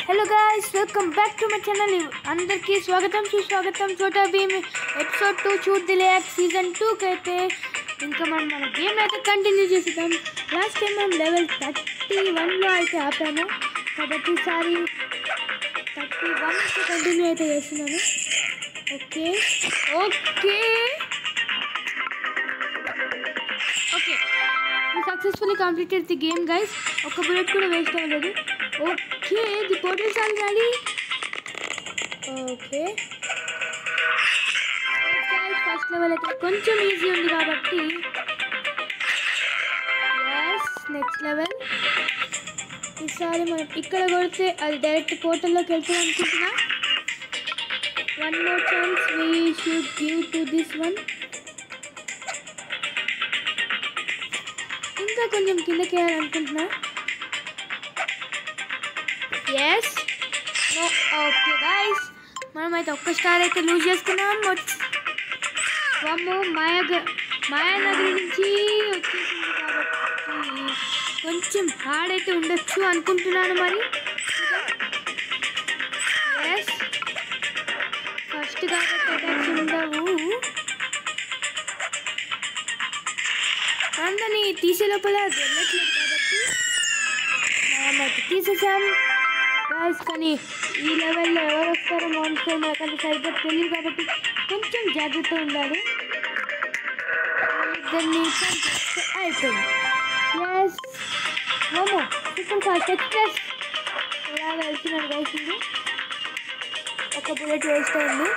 Hello guys, welcome back to my channel. अंदर की स्वागतम सुस्वागतम। Chhota Bheem episode 2 shoot the lag season 2 कहते हैं। ఇంకా మనం మన గేమ్ అయితే కంటిన్యూ చేద్దాం। లాస్ట్ టైం మనం లెవెల్ 31 లో అయితే ఆపాము కాబట్టి ఈసారి 31 కి కంటిన్యూ అయితే చేస్తున్నాను। Okay okay okay we successfully completed the game guys. ఒక బుల్లెట్ కూడా వేస్ట్ అవ్వలేదు। Okay the portals are ready. Okay first level అయితే కొంచెం ఈజీ ఉంది కాబట్టి yes నెక్స్ట్ లెవెల్ ఈసారి మనం ఇక్కడ కొడితే అది డైరెక్ట్ పోర్టల్లోకి వెళ్తుంది అనుకుంటున్నా। one more chance we should give to this one। ఇంకా కొంచెం కిందకి వేయాలనుకుంటున్నా। ఎస్ నో ఓకే గైస్ మనమైతే ఒక్క స్టార్ అయితే లూజ్ చేసుకున్నాం। మాయానగరి నుంచి వచ్చేసింది కాబట్టి కొంచెం హార్డ్ అయితే ఉండొచ్చు అనుకుంటున్నాను। మరి ఎస్ ఫస్ట్ కాబట్టి అటాక్స్ ఉండవు। అందరినీ తీసే లోపల వెళ్ళట్లేదు కాబట్టి మనమైతే తీసేసాం గాయస్। కానీ ఈ లెవెల్లో ఎవరు వస్తారో మాన్స్టర్ మనకంటే సరిగ్గా తెలియదు కాబట్టి కొంచెం జాగ్రత్త ఉండాలి। దాన్ని అయిపోయింది yes momo super fast express ఇలా వెళ్తున్నాడు గైస్। ఇది ఒక బుల్లెట్ వేస్ట్ అయింది।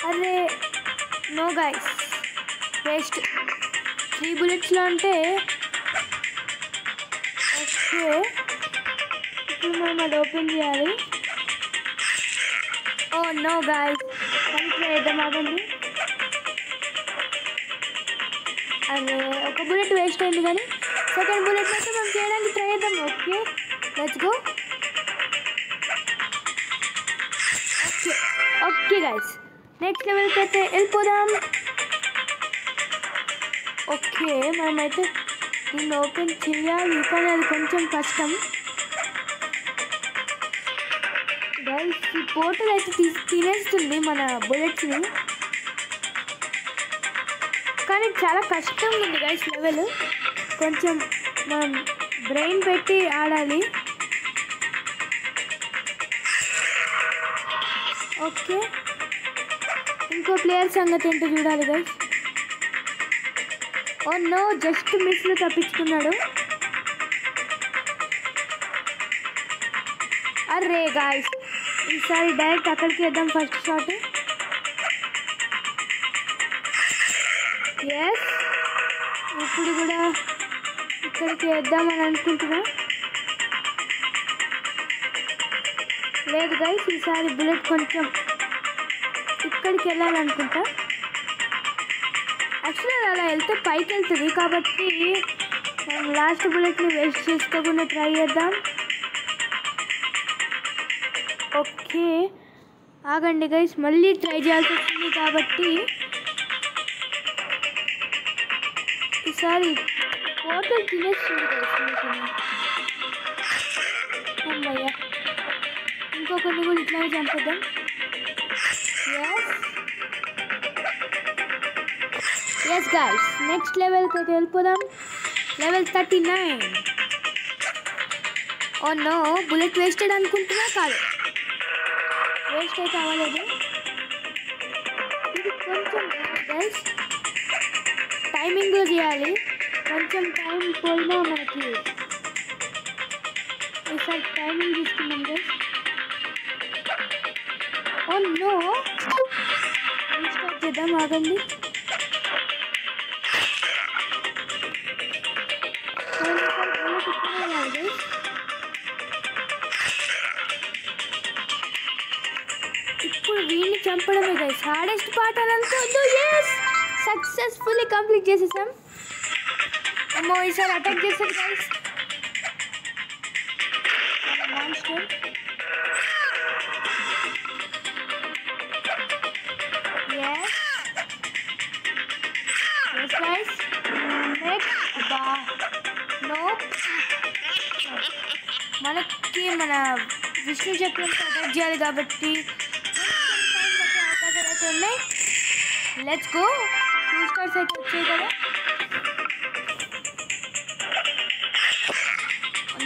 అరే నో గైస్ వేస్ట్ 3 బుల్లెట్స్లో అంటే ఓకే ఇప్పుడు మనం అది ఓపెన్ చేయాలి। ఓ నో గాయ్స్ కానీ ట్రై చేద్దాం ఆగండి। అదే ఒక బుల్లెట్ వేస్ట్ అయింది కానీ సెకండ్ బుల్లెట్ అయితే మనం చేయడానికి ట్రై చేద్దాం। Okay let's go. Okay okay guys next లెవెల్కి అయితే వెళ్ళిపోదాం। ఓకే మనమైతే దీన్ని ఓపెన్ చేయాలి కానీ అది కొంచెం కష్టం గైస్। ఈ పోర్టల్ అయితే తినేస్తుంది మన బుల్లెట్స్ని కానీ చాలా కష్టంగా ఉంది గైస్ లెవెల్। కొంచెం మనం బ్రెయిన్ పెట్టి ఆడాలి। ఓకే ఇంకో ప్లేయర్ సంగతి ఏంటో చూడాలి గైస్। ఓ నో జస్ట్ మిస్లో తప్పించుకున్నాడు। అరే గాయ్స్ ఈసారి డైరెక్ట్ అక్కడికి వేద్దాం ఫస్ట్ షాట్। ఎస్ ఇప్పుడు కూడా ఇక్కడికి వేద్దామని అనుకుంటున్నా। లేదు గైస్ ఈసారి బుల్లెట్ కొంచెం ఇక్కడికి వెళ్ళాలనుకుంటా। యాక్చువల్లీ అలా వెళ్తే పైకి వెళ్తుంది కాబట్టి మనం లాస్ట్ బుల్లెట్ని వేస్ట్ చేసుకోకుండా ట్రై చేద్దాం। ఓకే ఆగండి గైస్ మళ్ళీ ట్రై చేయాల్సి వస్తుంది కాబట్టి ఈసారి పోర్టల్ తినేస్తుంది గైస్। అమ్మయ్య ఇంకొకరిని కూడా ఇట్లానే చంపేద్దాం। ఎస్ గైస్ నెక్స్ట్ లెవెల్కి అయితే వెళ్ళిపోదాం। Level 39। Oh no bullet wasted అనుకుంటున్నా కాదు వేస్ట్ అయితే అవ్వలేదు। ఇది కొంచెం గైస్ టైమింగ్లో చేయాలి కొంచెం టైం పోయినా మనకి ఈసారి టైమింగ్ తీసుకున్నాం గైస్। ఓ నో రీస్టార్ట్ చేద్దాం ఆగండి। ఇప్పుడు వీళ్ళని చంపడమే గైస్ హార్డెస్ట్ పార్ట్ అని అనుకోవద్దు। ఎస్ సక్సెస్ఫుల్లీ కంప్లీట్ చేసేసాం। అమ్మో ఈసారి అటాక్ చేసాడు guys monster. Yes yes guys next no మనకి మన విష్ణు చక్రం అటాక్ చేయాలి కాబట్టి అవకాశాలు అయితే ఉన్నాయి. Let's go. 2 స్టార్స్ అయితే వచ్చాయి కదా.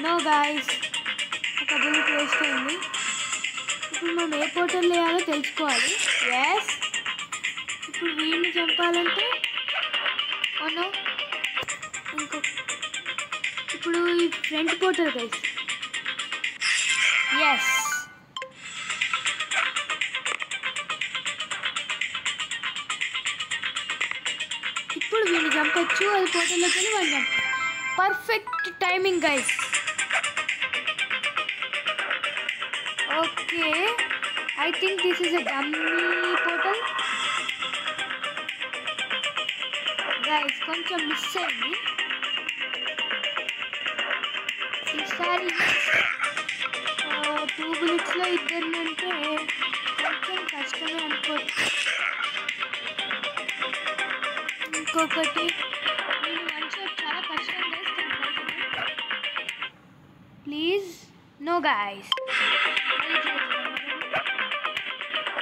నో గాయ్స్, ఒక బుల్లెట్ వేస్ట్ అయింది. ఇప్పుడు మనం ఏ పోర్టల్ వేయాలో తెలుసుకోవాలి. ఎస్, ఇప్పుడు వీడిని చంపాలంటే ఇంకో ఇప్పుడు ఈ ఫ్రంట్ పోర్టల్ గైస్. ఎస్, ఇప్పుడు వీడిని చంపచ్చు. అది పోర్టల్లోకి వెళ్ళి వాళ్ళు చంపాలి. Perfect timing guys. Okay, I think this is a dummy portal guys. కొంచెం మిస్ అయింది ఈసారి. 2 bulletsలో ఇద్దరిని అంటే కొంచెం కష్టమే అనుకోవచ్చు. ఇంకొకటి నేను 1 shot చాలా కష్టం చేస్తాను. Please no guys.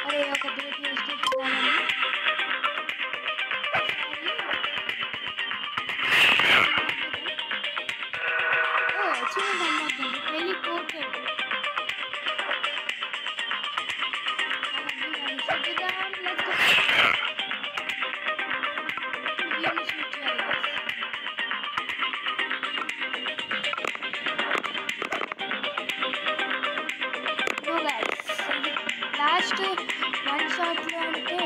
అరే ఒక బుల్లెట్ వేస్ట్ అవుతున్నానని. టెలిపోర్టెడ్. లాస్ట్ 1 షాట్లో అంటే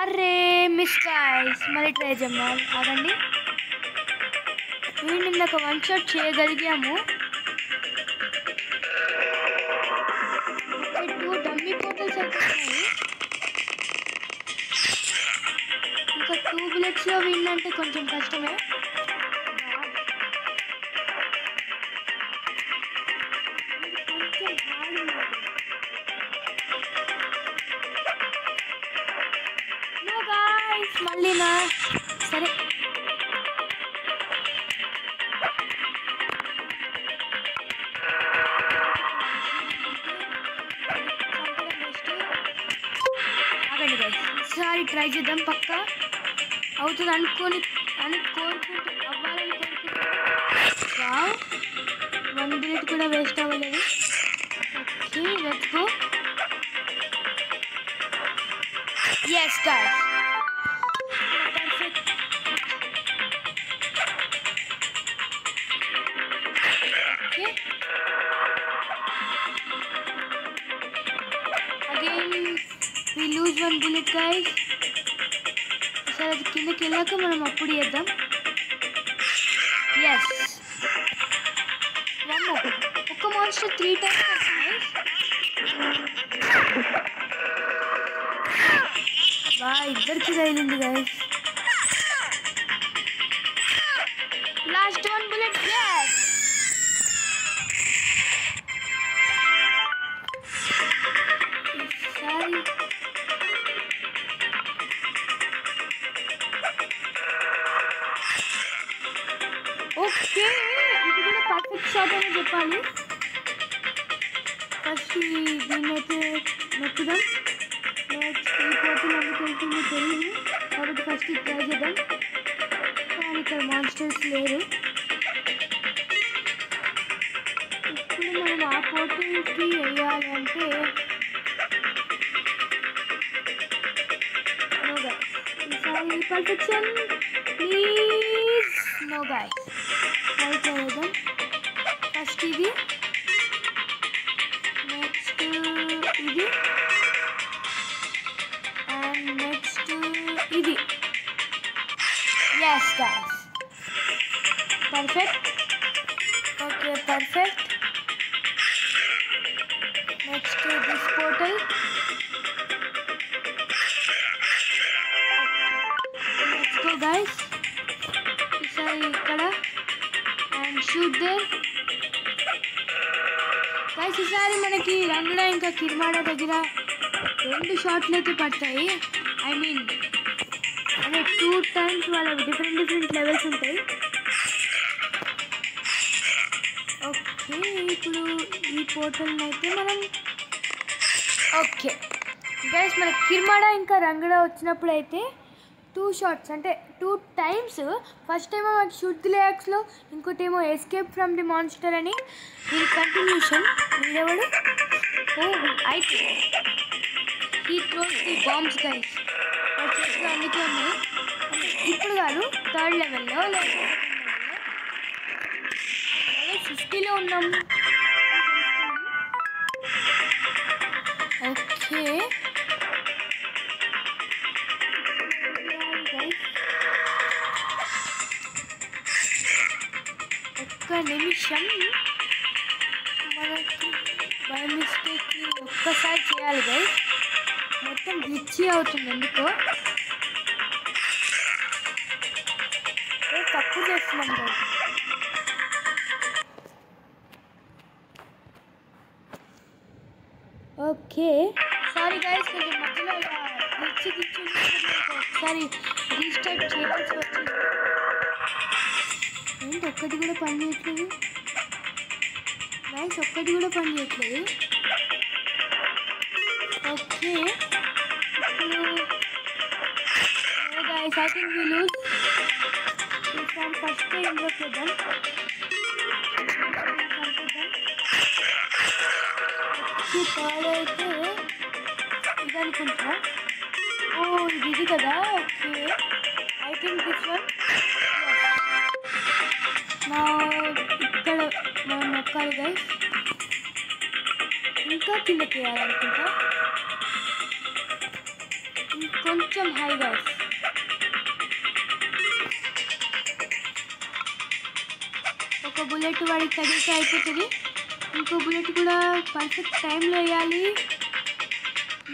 అరే మిస్ గాయ్స్. మళ్ళీ ట్రై చేద్దాం. ఆగండి, వీడిని ఇందాక 1 షాట్ చేయగలిగాము. 2 డమ్మీ పోర్టల్స్ అయితే ఉన్నాయి. ఇంకా 2 bulletsలో వీడిని అంటే కొంచెం కష్టమే. మళ్ళీనా సరే. ఆగండి గైస్, ఈసారి ట్రై చేద్దాం. పక్కా అవుతుంది అవ్వాలని కోరుకుంటున్నాను. 1 bullet కూడా వేస్ట్ అవ్వలేదు. Okay, let's go. Yes guys, we lose 1 bullet guys. ఈసారి అది కిందకి వెళ్ళాక మనం అప్పుడు చేద్దాం. ఎస్, ఒక్క మాన్స్టర్ 3 times బా ఇద్దరికి తగిలింది గైస్. Last 1 bullet. ఎస్, ఈసారి ఓకే, ఇది కూడా పర్ఫెక్ట్ షాట్ అని చెప్పాలి. ఫస్ట్ దీన్నైతే నొక్కుదాం. నెక్స్ట్ ఈ పోర్టల్ అందుకు వెళ్తుందో తెలియదు కాబట్టి ఫస్ట్ ట్రై చేద్దాం. కానీ ఇక్కడ మాన్స్టర్స్ లేరు. ఇప్పుడు మనం ఆ పోర్టల్కి వేయాలి అంటే ఈసారి perfection please. No guys, try చేద్దాం. ఫస్ట్ ఇది, నెక్స్ట్ ఇది, అండ్ నెక్స్ట్ ఇది. Yes guys, perfect. Okay, perfect. Next this portal. Let's go guys. ఈసారి ఇక్కడ అండ్ షూట్ దేర్ గైస్. ఈసారి మనకి రంగుల ఇంకా కిర్మాడ దగ్గర 2 షాట్లు అయితే పడతాయి. ఐ మీన్ అంటే 2 టైమ్స్ వాళ్ళ డిఫరెంట్ లెవెల్స్ ఉంటాయి. ఓకే, ఇప్పుడు ఈ పోర్టల్ని అయితే మనం ఓకే గైస్, మన కిర్మాడా ఇంకా రంగడా వచ్చినప్పుడు అయితే 2 షాట్స్ అంటే 2 టైమ్స్. ఫస్ట్ టైం మనకి షూట్ ది లేక్స్లో, ఇంకోటేమో ఎస్కేప్ ఫ్రమ్ ది మాన్స్టర్ అని. దీని కంటిన్యూషన్ వీడెవడు? అయితే ఈ త్రోస్ ది బాంబ్స్ గైస్ అందుకే ఉన్నాయి. ఇప్పుడు కాదు, 3rd లెవెల్లో లేదా 50లో ఉన్నాం. ఓకే, ఒక్క నిమిషం, మనకి బై మిస్టేక్ ఒక్కసారి చేయాలి గైస్. మొత్తం గ్లిచ్ అవుతుంది ఎందుకో, తప్పు చేస్తున్నాం గైస్. ఓకే, సారీ గైస్, కొంచెం మధ్యలో గ్లిచ్ ఒకసారి రీస్టార్ట్ చేయాల్సి వచ్చింది. ఏంటి ఒక్కటి కూడా పని చేయట్లేదు గైస్, ఒక్కటి కూడా పని చేయట్లేదు. ఓకే, ఇప్పుడు guys I think we lose. First ఇంట్లో చేద్దాం. థర్డ్ అయితే ఇది అనుకుంటా. ఓ ఇది కదా. Okay, I think this one. నా ఇక్కడ మనం నొక్కాలి గైస్, ఇంకా కిందకి వేయాలనుకుంటా, ఇంకొంచెం హై గైస్. ఒక బుల్లెట్ వాడికి తగిలితే అయిపోతుంది, ఇంకో బుల్లెట్ కూడా పర్ఫెక్ట్ టైంలో వేయాలి.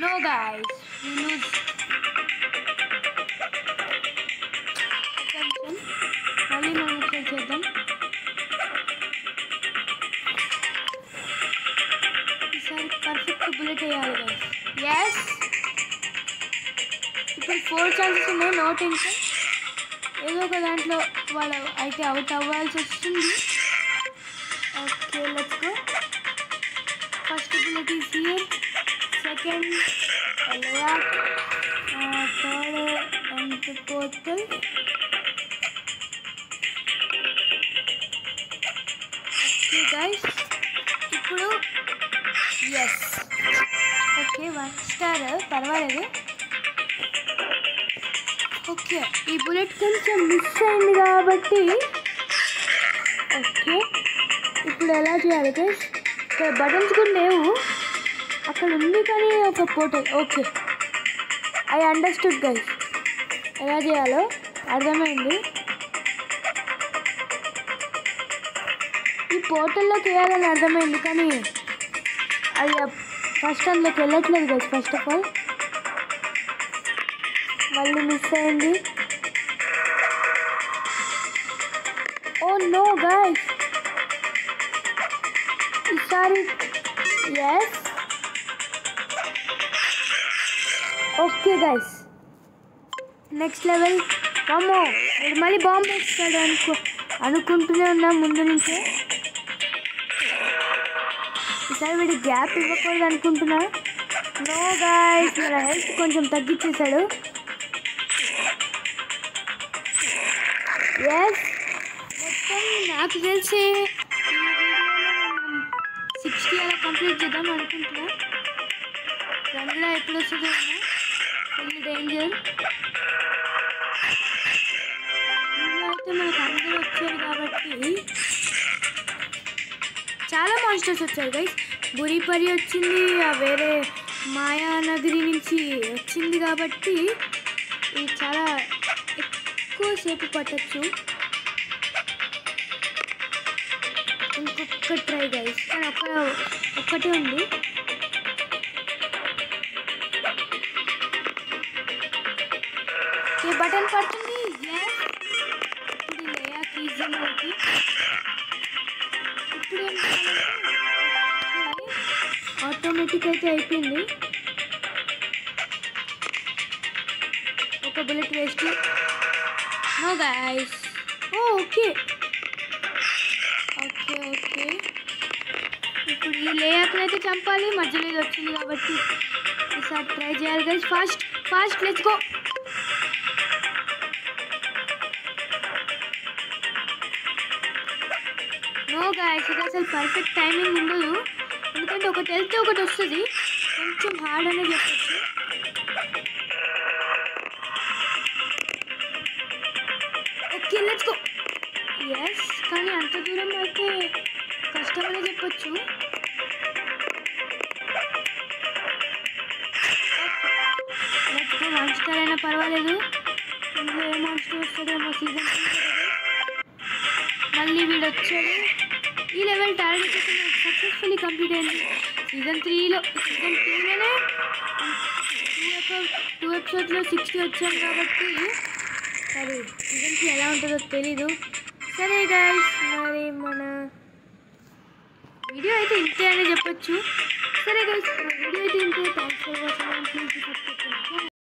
No guys, we lose. మళ్ళీ మనం ట్రై చేద్దాం. ఈసారి పర్ఫెక్ట్ బుల్లెట్ వేయాలి గైస్. ఎస్, ఇప్పుడు 4 ఛాన్సెస్ ఉన్నాయి. నో టెన్షన్, ఏదో ఒక దాంట్లో వాళ్ళు అయితే అవుట్ అవ్వాల్సి వస్తుంది. Okay, let's go. First bullet is here, second layup, third and portal. Okay guys, ఇప్పుడు ఎస్. ఓకే, 1 స్టార్ పర్వాలేదు. ఓకే, ఈ బుల్లెట్ కొంచెం మిస్ అయింది కాబట్టి ఓకే, ఇప్పుడు ఎలా చేయాలి గైస్? ఇక్కడ బటన్స్ కూడా లేవు, అక్కడ ఉంది కానీ ఒక portal. Okay, I understood guys, ఎలా చేయాలో అర్థమైంది. ఈ పోర్టల్లోకి వేయాలని అర్థమైంది కానీ అది ఫస్ట్ అందులోకి వెళ్ళట్లేదు గైస్. ఫస్ట్ ఆఫ్ ఆల్ మళ్ళీ మిస్ అయింది. ఓ నో గైస్, ఈసారి yes. Okay guys, next level. అమ్మో, మీరు మళ్ళీ బాంబు వేస్తాడు అనుకుంటూనే ఉన్నా ముందు నుంచే. ఈసారి వీడి గ్యాప్ ఇవ్వకూడదు అనుకుంటున్నా. నో గైస్, మన హెల్త్ కొంచెం తగ్గించేశాడు. ఎస్, మొత్తం నాకు తెలిసి 60 అలా కంప్లీట్ చేద్దాం అనుకుంటున్నా. రంగులో ఎప్పుడు వస్తుందో ఫుల్ డేంజర్. అయితే మనకు అందరూ వచ్చారు కాబట్టి చాలా మాన్స్టర్స్ వచ్చారు గైస్. బురిపరి వచ్చింది, వేరే మాయానగరి నుంచి వచ్చింది కాబట్టి ఇది చాలా ఎక్కువసేపు పట్టచ్చు. ఇంకొక ట్రై గైస్, కానీ ఒక్కటే ఉంది. ఏ బటన్ పడుతుంది. ఇప్పుడు లేయా ఈజీ మనకి. ఇప్పుడు ఆటోమేటిక్ అయితే అయిపోయింది. ఒక bullet waste. No guys. Okay okay okay, ఇప్పుడు ఈ లేయర్ని అయితే చంపాలి. మధ్యలో ఇది వచ్చింది కాబట్టి ఈసారి ట్రై చేయాలి guys. Fast fast, let's go. No guys, ఇది అసలు పర్ఫెక్ట్ టైమింగ్ ఉండదు, ఎందుకంటే ఒకటి వెళ్తే ఒకటి వస్తుంది. కొంచెం హార్డ్ అనే చెప్పచ్చు. Okay let's go. ఎస్, కానీ అంత దూరం అయితే కష్టమనే చెప్పచ్చు. Let's go. మాన్స్టర్ అయినా పర్వాలేదు, ఇందులో ఏ మాన్స్టర్ వస్తుందేమో. సీజన్ 3 మళ్ళీ వీడు వచ్చాడు. ఈ లెవెల్ టార్గెట్ సక్సెస్ఫుల్లీ కంప్లీట్ అయింది. సీజన్ 2లోనే 2 ఎపిసోడ్లో 60 వచ్చాను కాబట్టి సరే సీజన్ 3 ఎలా ఉంటుందో తెలీదు. సరే గైస్, మరి మన వీడియో అయితే ఇంతే అని చెప్పొచ్చు. సరే గైస్, వీడియో అయితే ఇంతే. Thanks for watching. Please subscribe.